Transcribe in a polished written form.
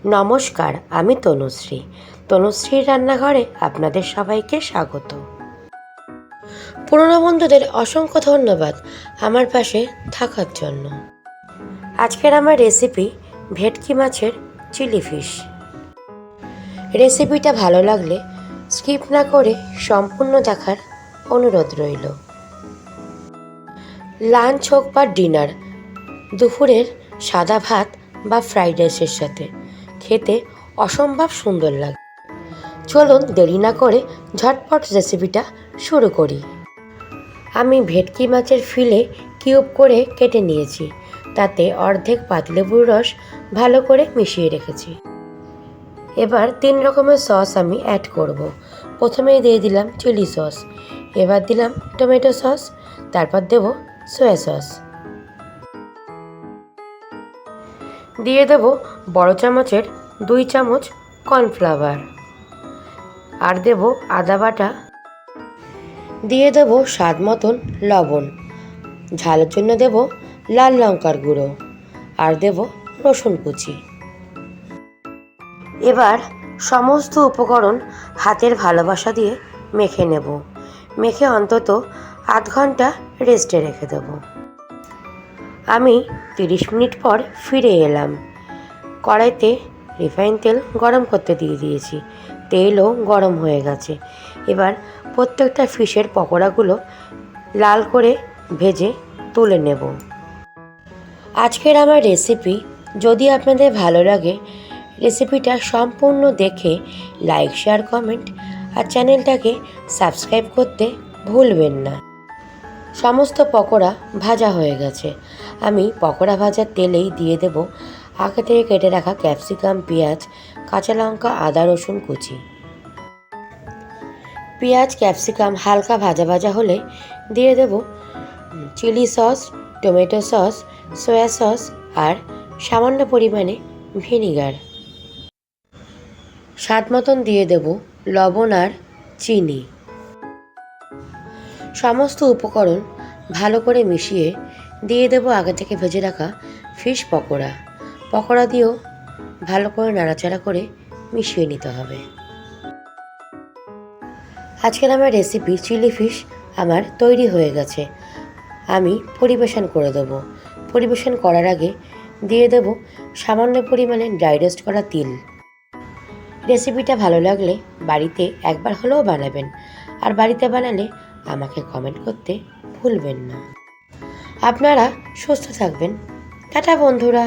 নমস্কার, আমি তনুশ্রী। তনুশ্রীর রান্নাঘরে আপনাদের সবাইকে স্বাগত। পুরনো বন্ধুদের অসংখ্য ধন্যবাদ আমার পাশে থাকার জন্য। আজকের আমার রেসিপি ভেটকি মাছের চিলি ফিশ। রেসিপিটা ভালো লাগলে স্কিপ না করে সম্পূর্ণ দেখার অনুরোধ রইল। লাঞ্চ হোক বা ডিনার, দুপুরের সাদা ভাত বা ফ্রাইড রাইসের সাথে খেতে অসম্ভব সুন্দর লাগে। চলুন দেরি না করে ঝটপট রেসিপিটা শুরু করি। আমি ভেটকি মাছের ফিলে কিউব করে কেটে নিয়েছি, তাতে অর্ধেক পাতিলেবুর রস ভালো করে মিশিয়ে রেখেছি। এবার 3 রকমের সস আমি অ্যাড করব। প্রথমেই দিয়ে দিলাম চিলি সস, এবার দিলাম টমেটো সস, তারপর দেব সয়া সস, দিয়ে দেব বড় চামচের 2 চামচ কর্নফ্লাওয়ার, আর দেব আদা বাটা, দিয়ে দেব স্বাদ মতন লবণ, ঝালের জন্য দেব লাল লঙ্কার গুঁড়ো, আর দেব রসুন কুচি। এবার সমস্ত উপকরণ হাতের ভালোবাসা দিয়ে মেখে নেব। মেখে অন্তত আধ ঘন্টা রেস্টে রেখে দেব। আমি 30 মিনিট পর ফিরে এলাম। কড়াইতে রিফাইন তেল গরম করতে দিয়ে দিয়েছি, তেলও গরম হয়ে গেছে। এবার প্রত্যেকটা ফিশের পকোড়াগুলো লাল করে ভেজে তুলে নেব। আজকের আমার রেসিপি যদি আপনাদের ভালো লাগে, রেসিপিটা সম্পূর্ণ দেখে লাইক, শেয়ার, কমেন্ট আর চ্যানেলটাকে সাবস্ক্রাইব করতে ভুলবেন না। সমস্ত পকোড়া ভাজা হয়ে গেছে। আমি পকোড়া ভাজার তেলেই দিয়ে দেব আগে থেকে কেটে রাখা ক্যাপসিকাম, পেঁয়াজ, কাঁচা লঙ্কা, আদা, রসুন কুচি। পেঁয়াজ ক্যাপসিকাম হালকা ভাজা ভাজা হলে দিয়ে দেব chilli sauce, tomato sauce, soya sauce আর সামান্য পরিমাণে ভিনিগার। স্বাদ মতন দিয়ে দেব লবণ আর চিনি। সমস্ত উপকরণ ভালো করে মিশিয়ে দিয়ে দেব আগে থেকে ভেজে রাখা ফিশ পকোড়া। পকোড়া দিয়েও ভালো করে নাড়াচাড়া করে মিশিয়ে নিতে হবে। আজকের আমার রেসিপি চিলি ফিশ আমার তৈরি হয়ে গেছে। আমি পরিবেশন করে দেব। পরিবেশন করার আগে দিয়ে দেব সামান্য পরিমাণে ড্রাই রোস্ট করা তিল। রেসিপিটা ভালো লাগলে বাড়িতে একবার হলেও বানাবেন, আর বাড়িতে বানালে আমাকে কমেন্ট করতে ভুলবেন না। আপনারা সুস্থ থাকবেন। টাটা বন্ধুরা।